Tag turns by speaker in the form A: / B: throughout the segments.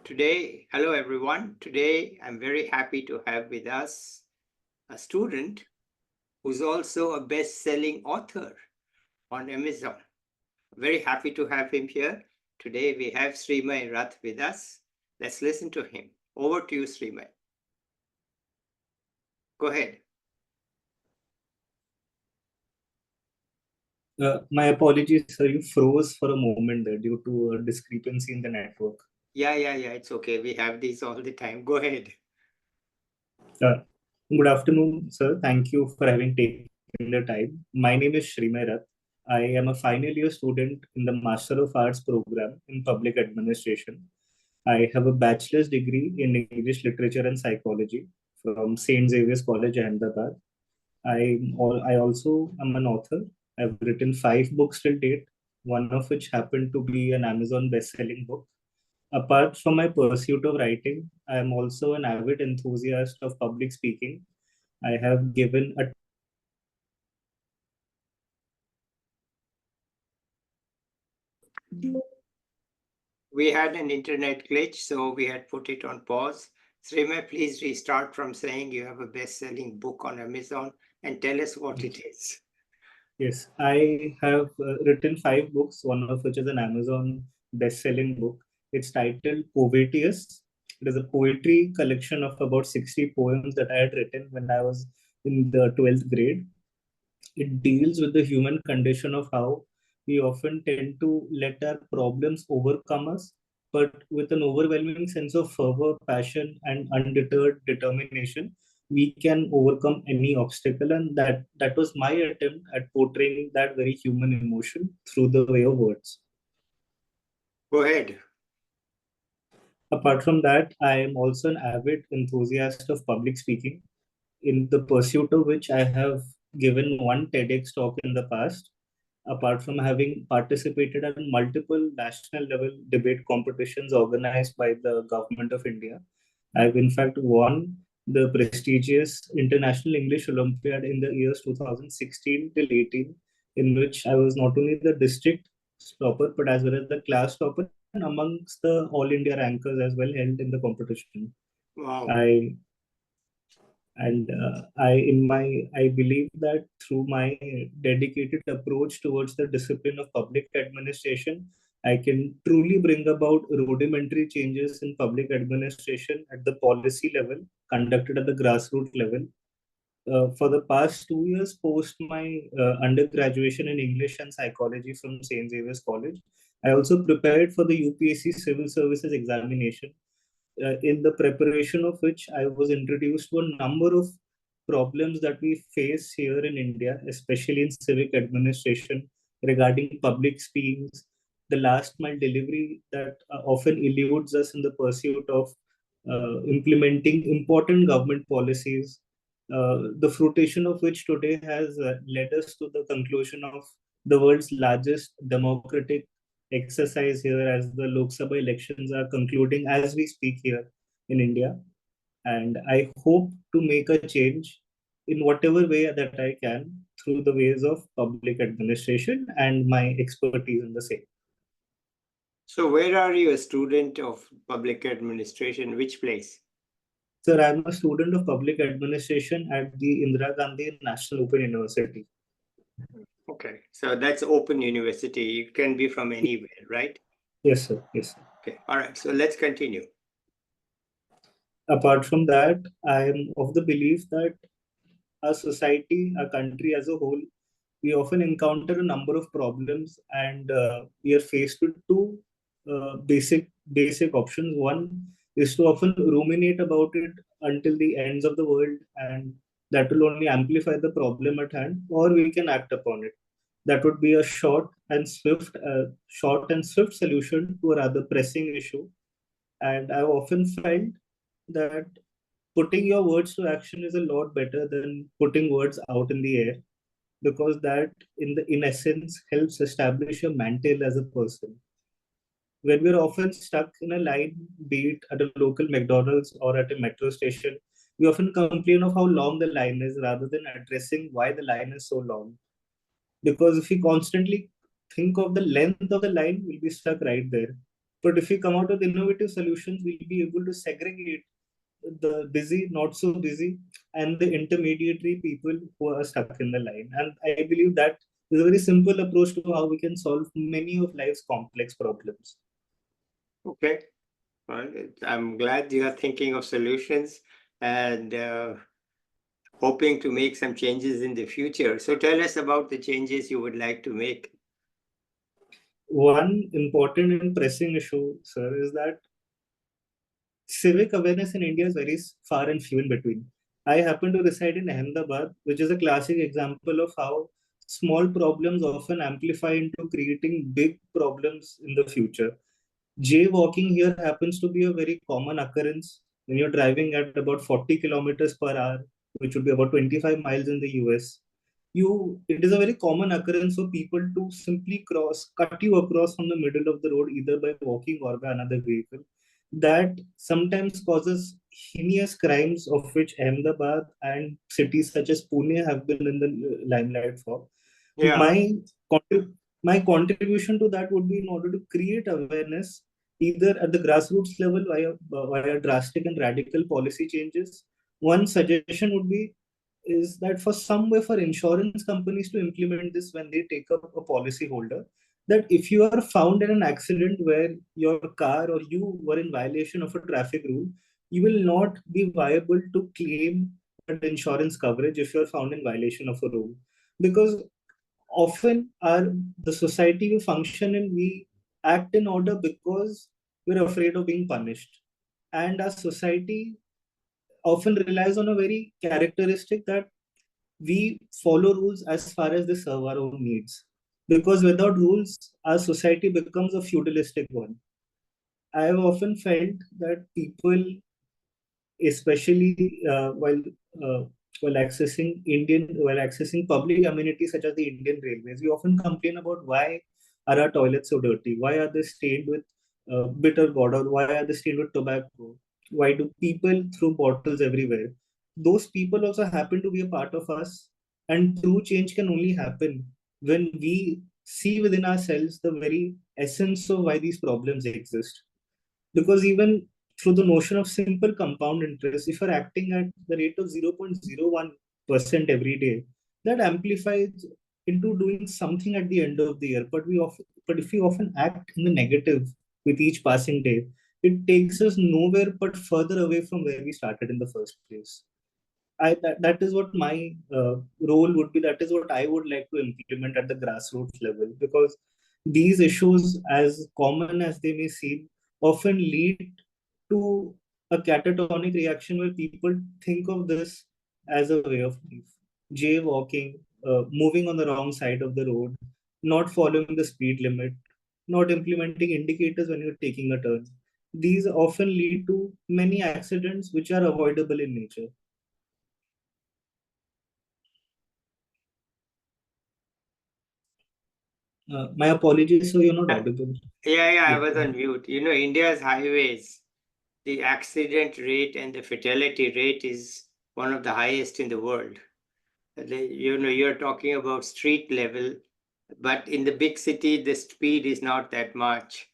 A: Hello everyone. Today, I'm very happy to have with us a student who's also a best-selling author on Amazon. Very happy to have him here. Today, we have Sreemay Rath with us. Let's listen to him. Over to you, Sreemay. Go ahead.
B: My apologies, sir. You froze for a moment there due to a discrepancy in the network.
A: Yeah. It's okay. We have these all the time. Go ahead.
B: Good afternoon, sir. Thank you for having taken the time. My name is Sreemay Rath. I am a final year student in the Master of Arts program in Public Administration. I have a bachelor's degree in English Literature and Psychology from St. Xavier's College, Ahmedabad. I also am an author. I've written 5 books till date, one of which happened to be an Amazon best-selling book. Apart from my pursuit of writing, I am also an avid enthusiast of public speaking. I have given a
A: We had an internet glitch, so we had put it on pause. Sreemay, please restart from saying you have a best-selling book on Amazon and tell us what it is.
B: Yes, I have written 5 books, one of which is an Amazon best-selling book. It's titled Poetius. It is a poetry collection of about 60 poems that I had written when I was in the 12th grade. It deals with the human condition of how we often tend to let our problems overcome us, but with an overwhelming sense of fervor, passion, and undeterred determination, we can overcome any obstacle. And that was my attempt at portraying that very human emotion through the way of words.
A: Go ahead.
B: Apart from that, I am also an avid enthusiast of public speaking, in the pursuit of which I have given one TEDx talk in the past. Apart from having participated in multiple national level debate competitions organized by the government of India, I've in fact won the prestigious International English Olympiad in the years 2016 till 18, in which I was not only the district topper but as well as the class topper and amongst the All India rankers as well held in the competition.
A: Wow.
B: I believe that through my dedicated approach towards the discipline of public administration, I can truly bring about rudimentary changes in public administration at the policy level, conducted at the grassroots level. For the past 2 years, post my undergraduation in English and psychology from St. Xavier's College, I also prepared for the UPSC Civil Services examination, in the preparation of which I was introduced to a number of problems that we face here in India, especially in civic administration regarding public speakings, the last mile delivery that often eludes us in the pursuit of implementing important government policies, the fruition of which today has led us to the conclusion of the world's largest democratic exercise here as the Lok Sabha elections are concluding as we speak here in India. And I hope to make a change in whatever way that I can through the ways of public administration and my expertise in the same.
A: So where are you a student of public administration? Which place?
B: Sir, I'm a student of public administration at the Indira Gandhi National Open University.
A: Okay, so that's open university. You can be from anywhere, right?
B: Yes, sir. Yes, sir.
A: Okay, all right. So let's continue.
B: Apart from that, I am of the belief that our society, our country as a whole, we often encounter a number of problems, and we are faced with two basic options. One is to often ruminate about it until the ends of the world, and that will only amplify the problem at hand, or we can act upon it. That would be a short and swift solution to a rather pressing issue. And I've often felt that putting your words to action is a lot better than putting words out in the air, because that in essence helps establish a mantle as a person. When we're often stuck in a line, be it at a local McDonald's or at a metro station, we often complain of how long the line is rather than addressing why the line is so long. Because if we constantly think of the length of the line, we'll be stuck right there. But if we come out with innovative solutions, we'll be able to segregate the busy, not so busy, and the intermediary people who are stuck in the line. And I believe that is a very simple approach to how we can solve many of life's complex problems.
A: Okay. Well, I'm glad you are thinking of solutions and hoping to make some changes in the future. So tell us about the changes you would like to make.
B: One important and pressing issue, sir, is that civic awareness in India is very far and few in between. I happen to reside in Ahmedabad, which is a classic example of how small problems often amplify into creating big problems in the future. Jaywalking here happens to be a very common occurrence when you're driving at about 40 kilometers per hour, which would be about 25 miles in the US. It is a very common occurrence for people to simply cut you across from the middle of the road, either by walking or by another vehicle. That sometimes causes heinous crimes, of which Ahmedabad and cities such as Pune have been in the limelight for.
A: Yeah.
B: My contribution to that would be in order to create awareness, either at the grassroots level via drastic and radical policy changes. One suggestion would be is that for some way for insurance companies to implement this when they take up a policy holder, that if you are found in an accident where your car or you were in violation of a traffic rule, you will not be viable to claim an insurance coverage if you are found in violation of a rule. Because often the society we function in, we act in order because we're afraid of being punished. And our society often relies on a very characteristic that we follow rules as far as they serve our own needs. Because without rules, our society becomes a feudalistic one. I have often felt that people, especially uh, while accessing public amenities such as the Indian Railways, we often complain about why are our toilets so dirty? Why are they stained with bitter gourd, or why are they stained with tobacco? Why do people throw bottles everywhere? Those people also happen to be a part of us, and true change can only happen when we see within ourselves the very essence of why these problems exist. Because even through the notion of simple compound interest, if you're acting at the rate of 0.01% every day, that amplifies into doing something at the end of the year. But if we often act in the negative with each passing day, it takes us nowhere but further away from where we started in the first place. That is what my role would be. That is what I would like to implement at the grassroots level, because these issues, as common as they may seem, often lead to a catatonic reaction where people think of this as a way of life. Jaywalking, moving on the wrong side of the road, not following the speed limit, not implementing indicators when you're taking a turn. These often lead to many accidents which are avoidable in nature. My apologies, so you're not audible.
A: Yeah, I was on mute. India's highways, the accident rate and the fatality rate is one of the highest in the world. You're talking about street level, but in the big city, the speed is not that much.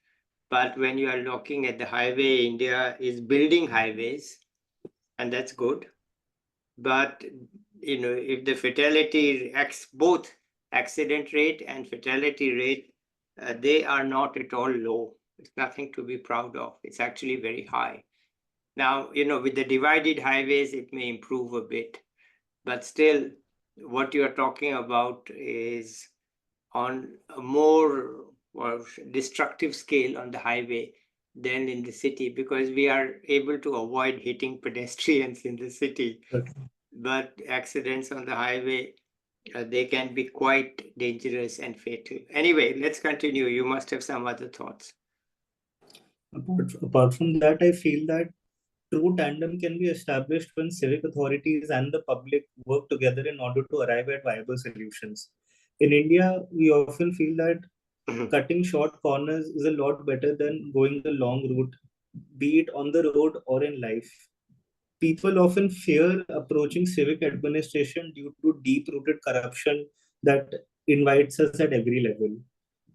A: But when you are looking at the highway, India is building highways, and that's good. But if the fatality both accident rate and fatality rate, they are not at all low. It's nothing to be proud of. It's actually very high. Now, with the divided highways, it may improve a bit, but still, what you are talking about is on a more destructive scale on the highway than in the city, because we are able to avoid hitting pedestrians in the city.
B: Okay.
A: But accidents on the highway, they can be quite dangerous and fatal. Anyway, let's continue. You must have some other thoughts.
B: Apart from that, I feel that true tandem can be established when civic authorities and the public work together in order to arrive at viable solutions. In India, we often feel that cutting short corners is a lot better than going the long route, be it on the road or in life. People often fear approaching civic administration due to deep rooted corruption that invites us at every level.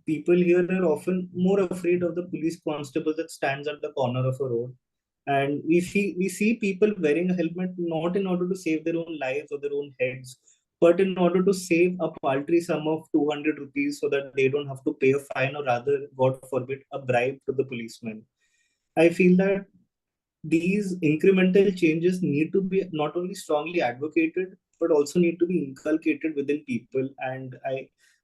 B: people here are often more afraid of the police constable that stands at the corner of a road. And we see people wearing a helmet not in order to save their own lives or their own heads, but in order to save a paltry sum of 200 rupees so that they don't have to pay a fine, or rather, God forbid, a bribe to the policeman. I feel that these incremental changes need to be not only strongly advocated, but also need to be inculcated within people. And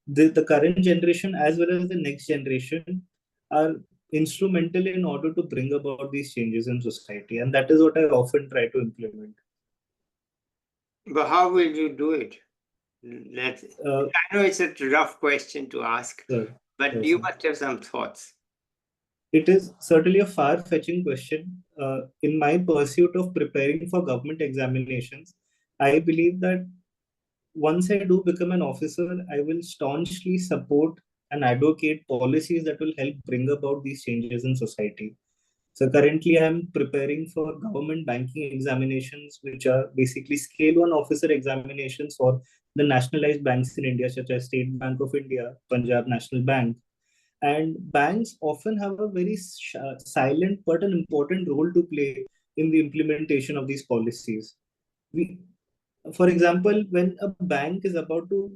B: the current generation as well as the next generation are instrumental in order to bring about these changes in society. And that is what I often try to implement.
A: But how will you do it? I know it's a rough question to ask, but you must have some thoughts.
B: It is certainly a far-fetching question. In my pursuit of preparing for government examinations, I believe that once I do become an officer, I will staunchly support and advocate policies that will help bring about these changes in society. So currently, I'm preparing for government banking examinations, which are basically scale 1 officer examinations for the nationalized banks in India, such as State Bank of India, Punjab National Bank. And banks often have a very silent but an important role to play in the implementation of these policies. For example, when a bank is about to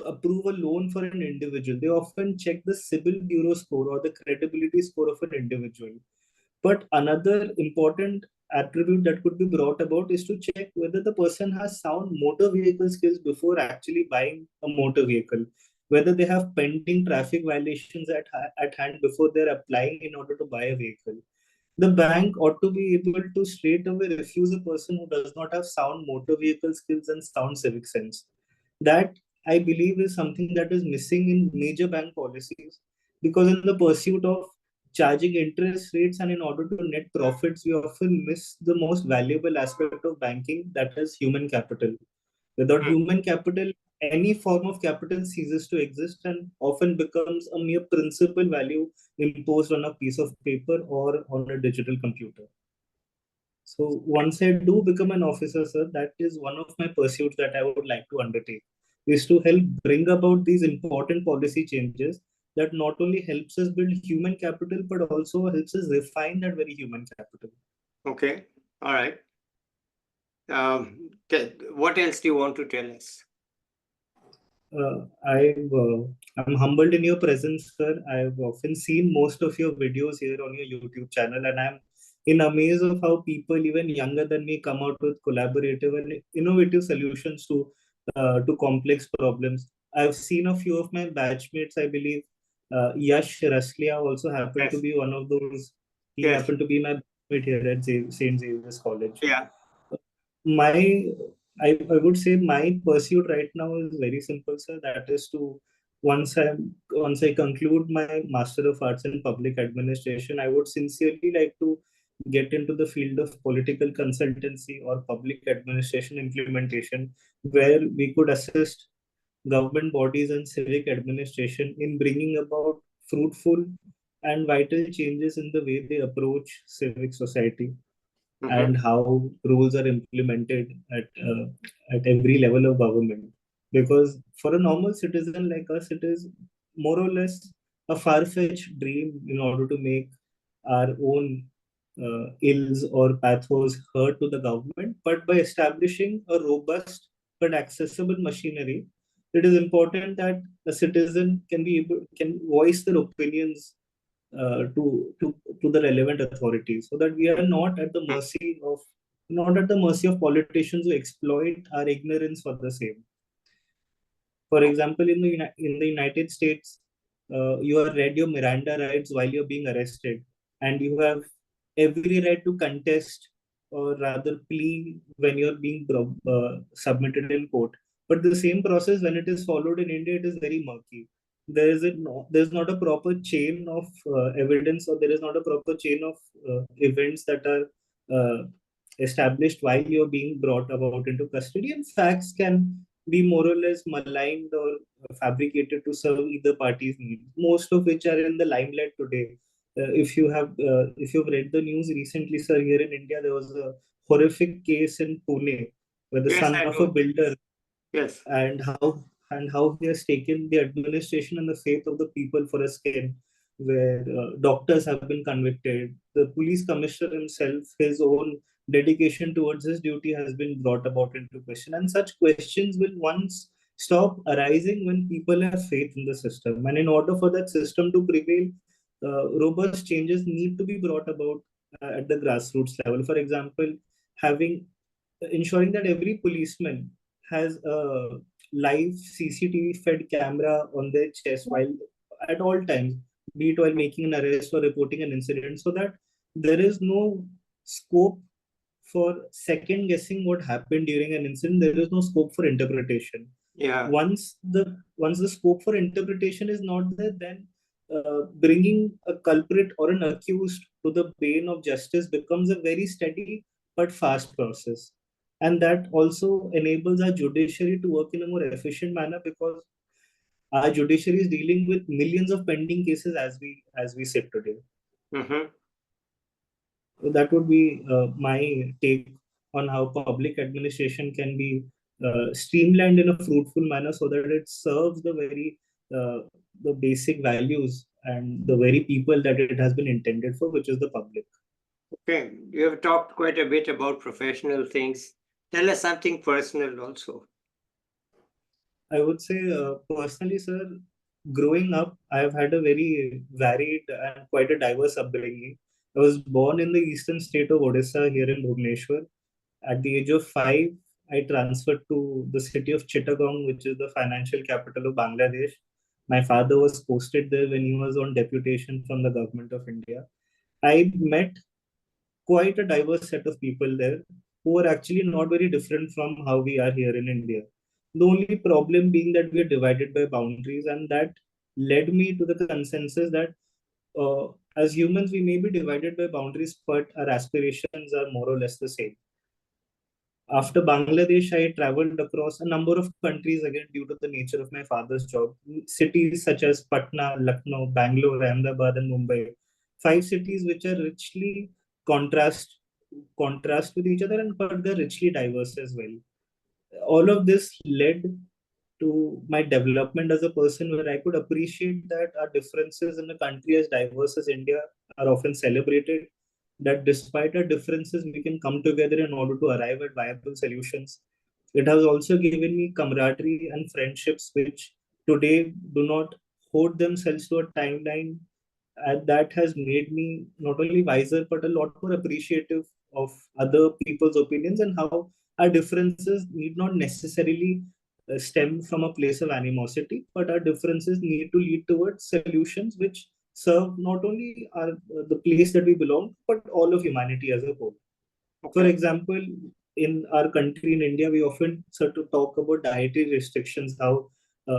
B: approve a loan for an individual, they often check the CIBIL bureau score or the credibility score of an individual. But another important attribute that could be brought about is to check whether the person has sound motor vehicle skills before actually buying a motor vehicle, whether they have pending traffic violations at hand before they're applying in order to buy a vehicle. The bank ought to be able to straight away refuse a person who does not have sound motor vehicle skills and sound civic sense. That, I believe, is something that is missing in major bank policies, because in the pursuit of charging interest rates and in order to net profits, we often miss the most valuable aspect of banking, that is human capital. Without human capital, any form of capital ceases to exist and often becomes a mere principal value imposed on a piece of paper or on a digital computer. So once I do become an officer, sir, that is one of my pursuits that I would like to undertake, is to help bring about these important policy changes that not only helps us build human capital, but also helps us refine that very human capital.
A: Okay, all right. What else do you want to tell us?
B: I'm humbled in your presence, sir. I've often seen most of your videos here on your YouTube channel, and I'm in amaze of how people even younger than me come out with collaborative and innovative solutions to complex problems. I've seen a few of my batchmates, I believe. Yash Raslia also happened to be one of those. He happened to be my batchmate here at St. Xavier's College.
A: Yeah.
B: I would say my pursuit right now is very simple, sir. That is to once I conclude my Master of Arts in Public Administration, I would sincerely like to get into the field of political consultancy or public administration implementation, where we could assist government bodies and civic administration in bringing about fruitful and vital changes in the way they approach civic society. And how rules are implemented at every level of government. Because for a normal citizen like us, it is more or less a far-fetched dream in order to make our own ills or pathos heard to the government. But by establishing a robust but accessible machinery, it is important that a citizen can voice their opinions to the relevant authorities, so that we are not at the mercy of politicians who exploit our ignorance for the same. For example, in the United States, you are read your Miranda rights while you're being arrested, and you have every right to contest or rather plea when you're being submitted in court. But the same process, when it is followed in India, it is very murky. There's not a proper chain of evidence, or there is not a proper chain of events that are established while you're being brought about into custody, and facts can be more or less maligned or fabricated to serve either party's needs, most of which are in the limelight today. If you've read the news recently, sir, here in India, there was a horrific case in Pune where the son of a builder, and and how he has taken the administration and the faith of the people for a skin, where doctors have been convicted. The police commissioner himself, his own dedication towards his duty has been brought about into question. And such questions will once stop arising when people have faith in the system. And in order for that system to prevail, robust changes need to be brought about at the grassroots level. For example, having ensuring that every policeman has a live CCTV fed camera on their chest while at all times, be it while making an arrest or reporting an incident, so that there is no scope for second guessing what happened during an incident. There is no scope for interpretation.
A: Yeah.
B: Once the scope for interpretation is not there, then bringing a culprit or an accused to the bane of justice becomes a very steady but fast process. And that also enables our judiciary to work in a more efficient manner, because our judiciary is dealing with millions of pending cases as we sit today.
A: Mm-hmm.
B: So that would be my take on how public administration can be streamlined in a fruitful manner, so that it serves the basic values and the very people that it has been intended for, which is the public.
A: Okay, you have talked quite a bit about professional things. Tell us something personal also.
B: I would say personally, sir, growing up, I have had a very varied and quite a diverse upbringing. I was born in the eastern state of Odisha here in Bhubaneswar. At the age of 5, I transferred to the city of Chittagong, which is the financial capital of Bangladesh. My father was posted there when he was on deputation from the government of India. I met quite a diverse set of people there who are actually not very different from how we are here in India. The only problem being that we are divided by boundaries, and that led me to the consensus that as humans, we may be divided by boundaries, but our aspirations are more or less the same. After Bangladesh, I traveled across a number of countries again due to the nature of my father's job. Cities such as Patna, Lucknow, Bangalore, Ahmedabad, and Mumbai. 5 cities which are richly contrast with each other, and but they're richly diverse as well. All of this led to my development as a person, where I could appreciate that our differences in a country as diverse as India are often celebrated, that despite our differences, we can come together in order to arrive at viable solutions. It has also given me camaraderie and friendships which today do not hold themselves to a timeline, and that has made me not only wiser but a lot more appreciative of other people's opinions, and how our differences need not necessarily stem from a place of animosity, but our differences need to lead towards solutions which serve not only the place that we belong, but all of humanity as a whole.
A: Okay.
B: For example, in our country, in India, we often sort of talk about dietary restrictions, how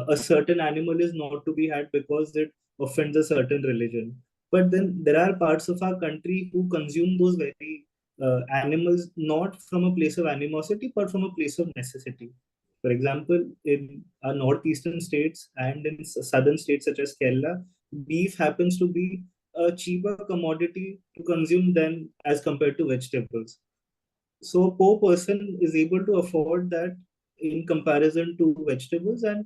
B: a certain animal is not to be had because it offends a certain religion. But then there are parts of our country who consume those very animals not from a place of animosity, but from a place of necessity. For example, in our northeastern states and in southern states such as Kerala, beef happens to be a cheaper commodity to consume than as compared to vegetables. So a poor person is able to afford that in comparison to vegetables, and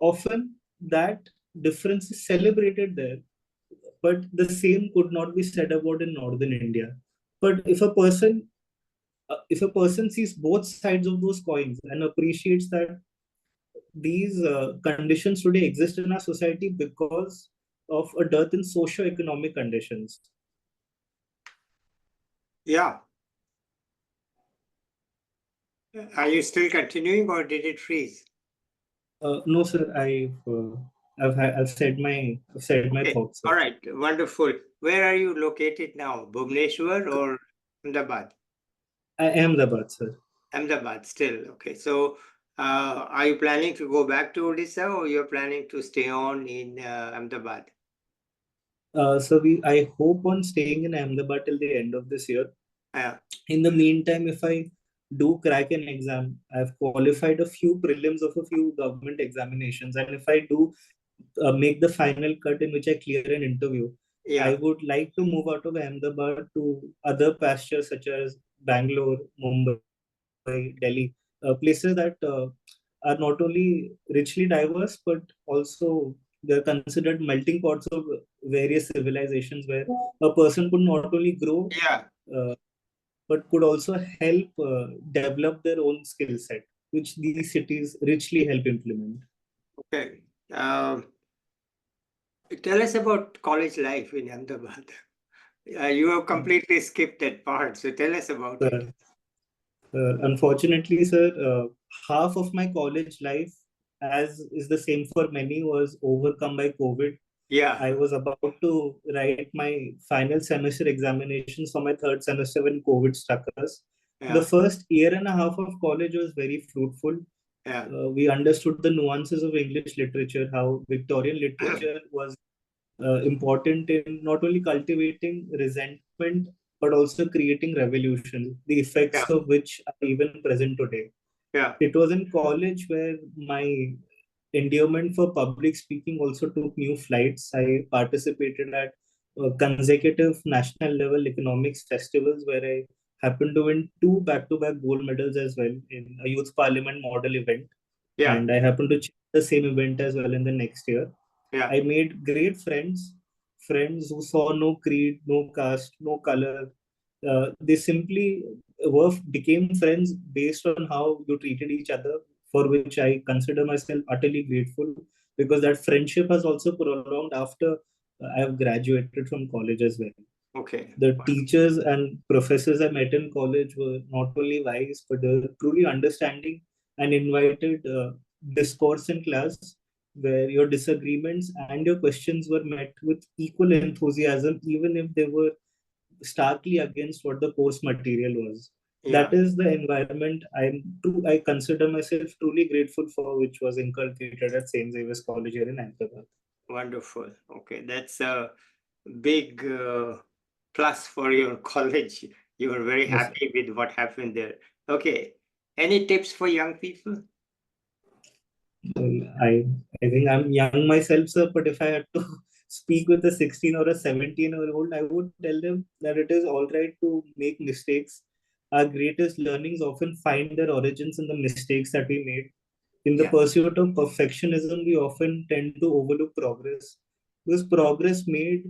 B: often that difference is celebrated there. But the same could not be said about in northern India. But if a person sees both sides of those coins and appreciates that these conditions today exist in our society because of a dearth in socio-economic conditions.
A: Yeah. Are you still continuing, or did it freeze?
B: No, sir. I've said my
A: Okay.
B: thoughts. Sir.
A: All right. Wonderful. Where are you located now? Bhubaneswar or Ahmedabad?
B: Ahmedabad, sir.
A: Ahmedabad still. Okay. So are you planning to go back to Odisha, or you're planning to stay on in Ahmedabad?
B: So I hope on staying in Ahmedabad till the end of this year. In the meantime, if I do crack an exam, I've qualified a few prelims of a few government examinations, and if I do make the final cut in which I clear an interview, I would like to move out of Ahmedabad to other pastures such as Bangalore, Mumbai, Delhi, places that are not only richly diverse, but also they're considered melting pots of various civilizations where a person could not only grow,
A: Yeah.
B: but could also help develop their own skill set, which these cities richly help implement.
A: Okay. Tell us about college life in Ahmedabad. You have completely skipped that part, so tell us about it.
B: Unfortunately, sir, half of my college life, as is the same for many, was overcome by COVID.
A: Yeah.
B: I was about to write my final semester examinations for my third semester when COVID struck us.
A: Yeah.
B: The first year and a half of college was very fruitful.
A: Yeah.
B: We understood the nuances of English literature, how Victorian literature was important in not only cultivating resentment, but also creating revolution, the effects
A: Yeah.
B: of which are even present today.
A: Yeah.
B: It was in college where my endearment for public speaking also took new flights. I participated at consecutive national level economics festivals where I happened to win two back-to-back gold medals as well in a youth parliament model event.
A: Yeah.
B: And I happened to chair the same event as well in the next year.
A: Yeah.
B: I made great friends, friends who saw no creed, no caste, no color. They simply became friends based on how you treated each other, for which I consider myself utterly grateful because that friendship has also prolonged after I have graduated from college as well.
A: Okay.
B: The teachers and professors I met in college were not only wise, but they were truly understanding and invited discourse in class where your disagreements and your questions were met with equal enthusiasm, even if they were starkly against what the course material was.
A: Yeah.
B: That is the environment I consider myself truly grateful for, which was inculcated at St. Xavier's College here in Ahmedabad.
A: Wonderful. Okay, that's a big plus for your college. You were very
B: Yes,
A: happy with what happened there. Okay, any tips for young people?
B: I think I'm young myself, sir, but if I had to speak with a 16 or a 17-year-old, I would tell them that it is all right to make mistakes. Our greatest learnings often find their origins in the mistakes that we made. In the
A: Yeah.
B: pursuit of perfectionism, we often tend to overlook progress. Because progress made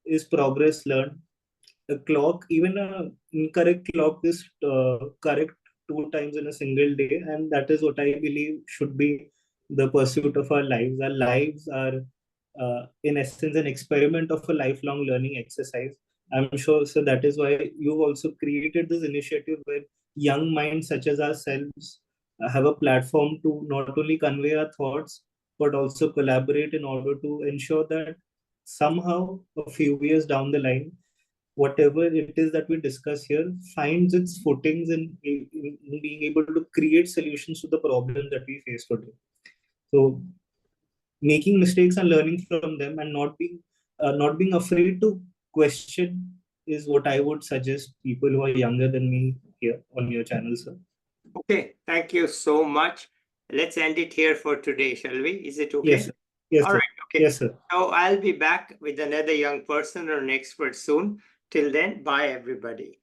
B: is progress learned. A clock, even a incorrect clock, is correct 2 times in a single day, and that is what I believe should be the pursuit of our lives. Our lives are, in essence, an experiment of a lifelong learning exercise. I'm sure, so that is why you've also created this initiative where young minds such as ourselves have a platform to not only convey our thoughts but also collaborate in order to ensure that somehow a few years down the line whatever it is that we discuss here finds its footings in being able to create solutions to the problems that we face today. So making mistakes and learning from them and not being afraid to question is what I would suggest people who are younger than me here on your channel, sir.
A: Okay, thank you so much. Let's end it here for today, shall we? Is it okay?
B: Yes, sir. Yes,
A: all
B: sir.
A: right, okay.
B: Yes, sir.
A: So I'll be back with another young person or an expert soon. Till then, bye everybody.